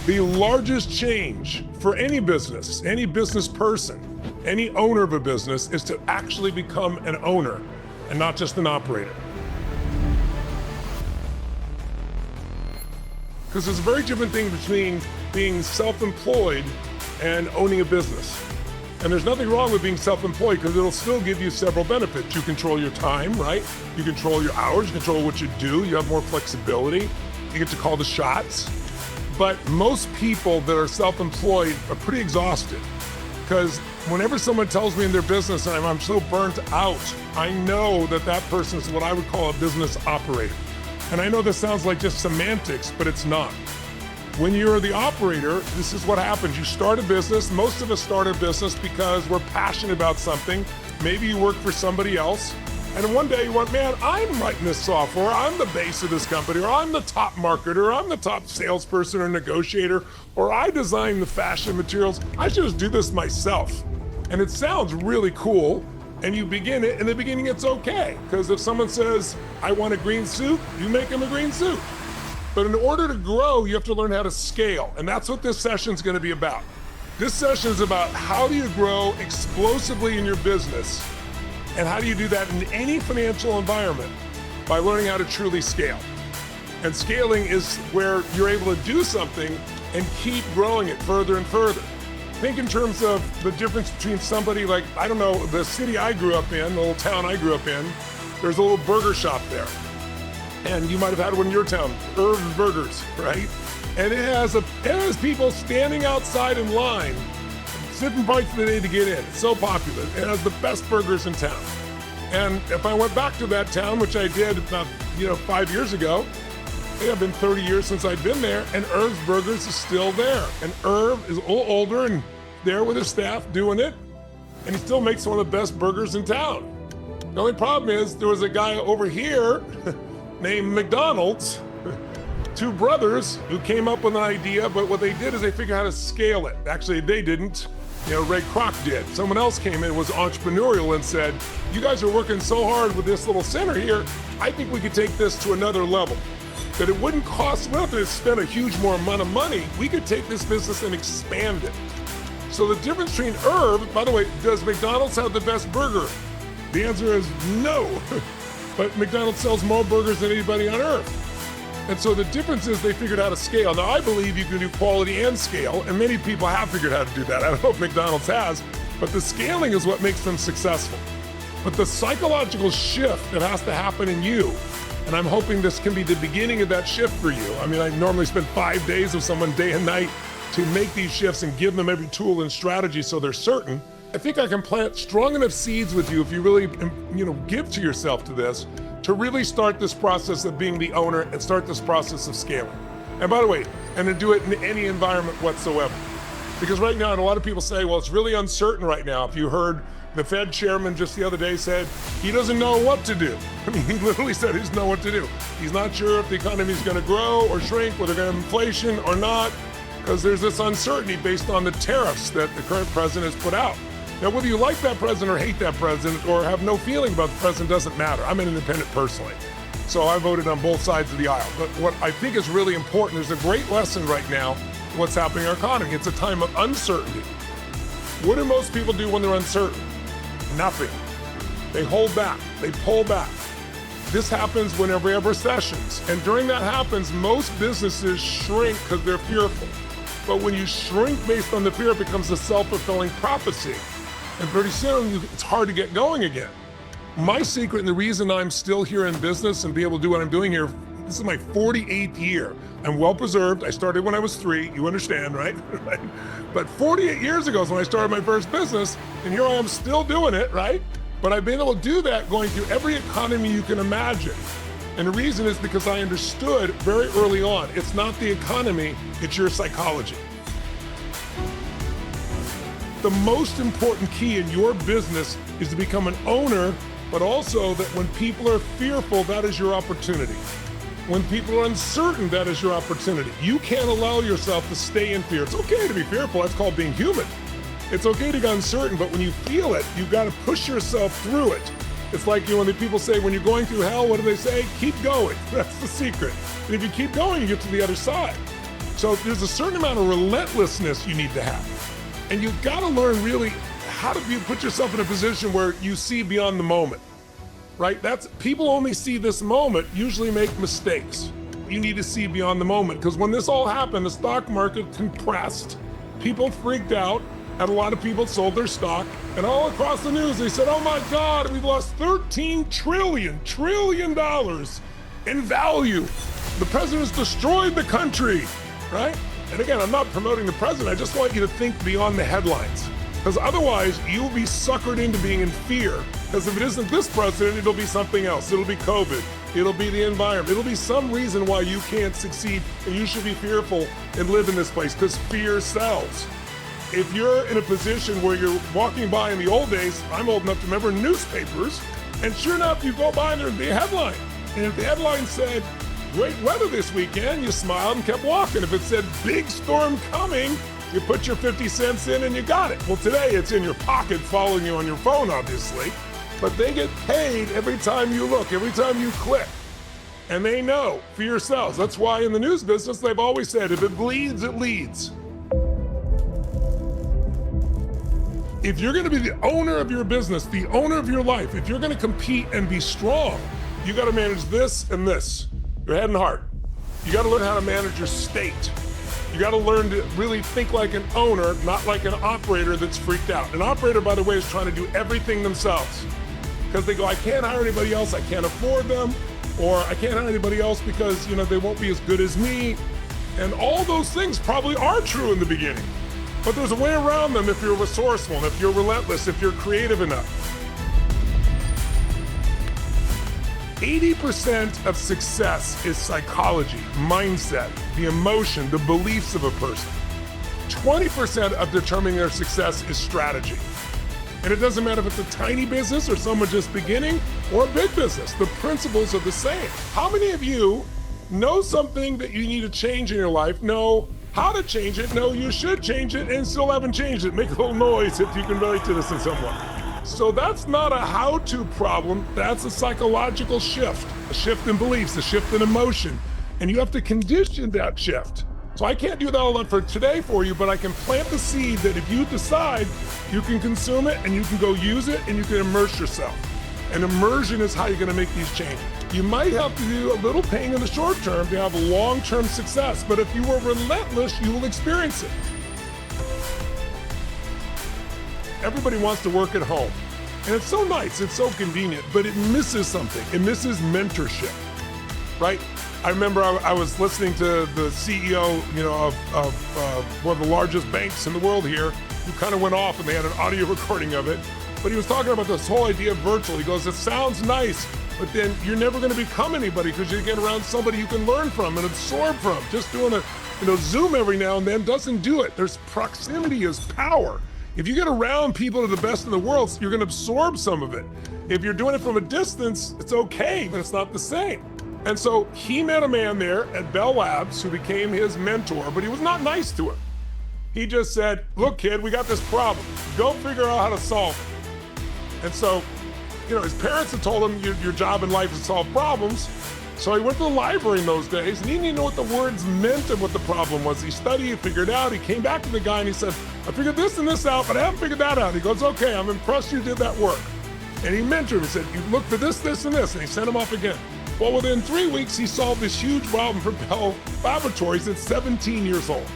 The largest change for any business person, any owner of a business is to actually become an owner and not just an operator. Because there's a very different thing between being self-employed and owning a business. And there's nothing wrong with being self-employed because it'll still give you several benefits. You control your time, right? You control your hours, you control what you do, you have more flexibility, you get to call the shots. But most people that are self-employed are pretty exhausted because whenever someone tells me in their business and I'm so burnt out, I know that that person is what I would call a business operator. And I know this sounds like just semantics, but it's not. When you're the operator, this is what happens. You start a business. Most of us start a business because we're passionate about something. Maybe you work for somebody else. And one day you went, man, I'm writing this software. I'm the base of this company, or I'm the top marketer, or I'm the top salesperson or negotiator, or I design the fashion materials. I should just do this myself. And it sounds really cool. And you begin it, in the beginning it's okay. Because if someone says, I want a green suit, you make them a green suit. But in order to grow, you have to learn how to scale. And that's what this session is going to be about. This session is about how do you grow explosively in your business, and how do you do that in any financial environment by learning how to truly scale. And scaling is where you're able to do something and keep growing it further and further. Think in terms of the difference between somebody like, I don't know, the city I grew up in, the little town I grew up in, there's a little burger shop there. And you might have had one in your town, Irv's Burgers, right? And it has people standing outside in line, different parts of the day to get in. It's so popular. It has the best burgers in town. And if I went back to that town, which I did about 5 years ago, it had been 30 years since I'd been there, and Irv's Burgers is still there. And Irv is a little older and there with his staff doing it, and he still makes one of the best burgers in town. The only problem is there was a guy over here named McDonald's, two brothers who came up with an idea, but what they did is they figured out how to scale it. Actually, they didn't. Ray Kroc did. Someone else came in, was entrepreneurial, and said, you guys are working so hard with this little center here, I think we could take this to another level. That it wouldn't cost, we don't have to spend a huge more amount of money. We could take this business and expand it. So the difference between Irv, by the way, does McDonald's have the best burger? The answer is no. But McDonald's sells more burgers than anybody on earth. And so the difference is they figured out how to scale. Now I believe you can do quality and scale, and many people have figured out how to do that. I don't know if McDonald's has, but the scaling is what makes them successful. But the psychological shift that has to happen in you, and I'm hoping this can be the beginning of that shift for you. I mean, I normally spend 5 days with someone day and night to make these shifts and give them every tool and strategy so they're certain. I think I can plant strong enough seeds with you if you really, give to yourself to this, to really start this process of being the owner and start this process of scaling. And by the way, and to do it in any environment whatsoever. Because right now, and a lot of people say, well, it's really uncertain right now. If you heard the Fed chairman just the other day said, he doesn't know what to do. I mean, he literally said he doesn't know what to do. He's not sure if the economy is gonna grow or shrink, whether they're gonna have inflation or not, because there's this uncertainty based on the tariffs that the current president has put out. Now, whether you like that president or hate that president or have no feeling about the president doesn't matter. I'm an independent personally, so I voted on both sides of the aisle. But what I think is really important, there's a great lesson right now in what's happening in our economy. It's a time of uncertainty. What do most people do when they're uncertain? Nothing. They hold back, they pull back. This happens whenever we have recessions. And during that happens, most businesses shrink because they're fearful. But when you shrink based on the fear, it becomes a self-fulfilling prophecy. And pretty soon, it's hard to get going again. My secret and the reason I'm still here in business and be able to do what I'm doing here, this is my 48th year. I'm well preserved. I started when I was 3, you understand, right? But 48 years ago is when I started my first business, and here I am still doing it, right? But I've been able to do that going through every economy you can imagine. And the reason is because I understood very early on, it's not the economy, it's your psychology. The most important key in your business is to become an owner, but also that when people are fearful, that is your opportunity. When people are uncertain, that is your opportunity. You can't allow yourself to stay in fear. It's okay to be fearful, that's called being human. It's okay to get uncertain, but when you feel it, you've got to push yourself through it. It's like when the people say, when you're going through hell, what do they say? Keep going, that's the secret. And if you keep going, you get to the other side. So there's a certain amount of relentlessness you need to have. And you've got to learn really how to put yourself in a position where you see beyond the moment, right? People only see this moment, usually make mistakes. You need to see beyond the moment, because when this all happened, the stock market compressed, people freaked out, and a lot of people sold their stock, and all across the news, they said, oh my God, we've lost $13 trillion in value. The president's destroyed the country, right? And again, I'm not promoting the president. I just want you to think beyond the headlines, because otherwise you'll be suckered into being in fear. Because if it isn't this president, it'll be something else. It'll be COVID. It'll be the environment. It'll be some reason why you can't succeed, and you should be fearful and live in this place, because fear sells. If you're in a position where you're walking by in the old days, I'm old enough to remember newspapers, and sure enough, you go by and there'd be a headline. And if the headline said, great weather this weekend, you smiled and kept walking. If it said, big storm coming, you put your 50 cents in and you got it. Well, today it's in your pocket following you on your phone, obviously, but they get paid every time you look, every time you click. And they know, fear sells. That's why in the news business, they've always said, if it bleeds, it leads. If you're gonna be the owner of your business, the owner of your life, if you're gonna compete and be strong, you gotta manage this and this, your head and heart. You gotta learn how to manage your state. You gotta learn to really think like an owner, not like an operator that's freaked out. An operator, by the way, is trying to do everything themselves. Because they go, I can't hire anybody else, I can't afford them, or I can't hire anybody else because they won't be as good as me. And all those things probably are true in the beginning. But there's a way around them if you're resourceful, and if you're relentless, if you're creative enough. 80% of success is psychology, mindset, the emotion, the beliefs of a person. 20% of determining their success is strategy. And it doesn't matter if it's a tiny business or someone just beginning or a big business, the principles are the same. How many of you know something that you need to change in your life, know how to change it, know you should change it, and still haven't changed it? Make a little noise if you can relate to this in some way. So that's not a how-to problem, that's a psychological shift, a shift in beliefs, a shift in emotion, and you have to condition that shift. So I can't do that all for today for you, but I can plant the seed that if you decide, you can consume it and you can go use it and you can immerse yourself. And immersion is how you're gonna make these changes. You might have to do a little pain in the short term to have a long-term success, but if you are relentless, you will experience it. Everybody wants to work at home. And it's so nice, it's so convenient, but it misses something. It misses mentorship, right? I remember I was listening to the CEO, of one of the largest banks in the world here, who kind of went off and they had an audio recording of it. But he was talking about this whole idea of virtual. He goes, it sounds nice, but then you're never gonna become anybody because you get around somebody you can learn from and absorb from. Just doing a Zoom every now and then doesn't do it. There's proximity is power. If you get around people that are the best in the world, you're gonna absorb some of it. If you're doing it from a distance, it's okay, but it's not the same. And so he met a man there at Bell Labs who became his mentor, but he was not nice to him. He just said, look kid, we got this problem. Go figure out how to solve it. And so, his parents had told him your job in life is to solve problems. So he went to the library in those days and he didn't even know what the words meant and what the problem was. He studied, figured it out. He came back to the guy and he said, I figured this and this out, but I haven't figured that out. He goes, okay, I'm impressed you did that work. And he mentored him. He said, you look for this, this, and this. And he sent him off again. Well, within 3 weeks, he solved this huge problem for Bell Laboratories at 17 years old.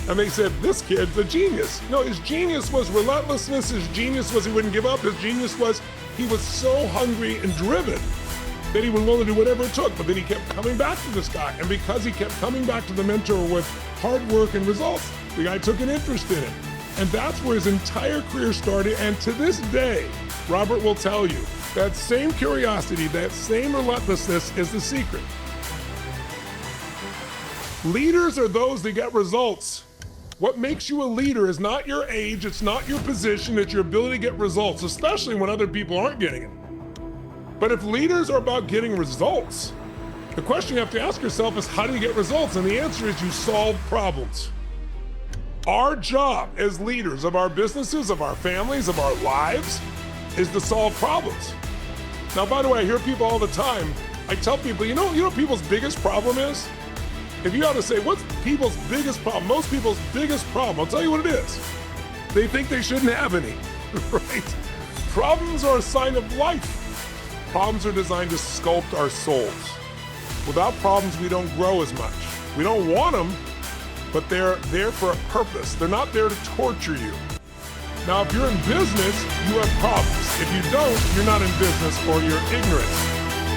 And they said, this kid's a genius. His genius was relentlessness. His genius was he wouldn't give up. His genius was he was so hungry and driven that he was willing to do whatever it took. But then he kept coming back to this guy. And because he kept coming back to the mentor with hard work and results, the guy took an interest in it. And that's where his entire career started. And to this day, Robert will tell you, that same curiosity, that same relentlessness is the secret. Leaders are those that get results. What makes you a leader is not your age, it's not your position, it's your ability to get results, especially when other people aren't getting it. But if leaders are about getting results, the question you have to ask yourself is, how do you get results? And the answer is you solve problems. Our job as leaders of our businesses, of our families, of our lives, is to solve problems. Now, by the way, I hear people all the time, I tell people, you know what people's biggest problem is? If you ought to say, what's people's biggest problem? Most people's biggest problem, I'll tell you what it is. They think they shouldn't have any, right? Problems are a sign of life. Problems are designed to sculpt our souls. Without problems, we don't grow as much. We don't want them, but they're there for a purpose. They're not there to torture you. Now, if you're in business, you have problems. If you don't, you're not in business or you're ignorant,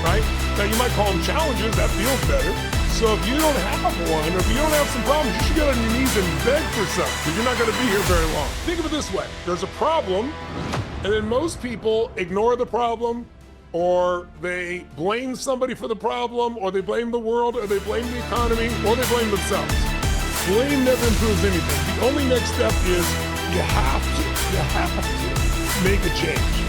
right? Now, you might call them challenges. That feels better. So if you don't have one, or if you don't have some problems, you should get on your knees and beg for some, because you're not going to be here very long. Think of it this way. There's a problem, and then most people ignore the problem, or they blame somebody for the problem, or they blame the world, or they blame the economy, or they blame themselves. Blame never improves anything. The only next step is you have to make a change.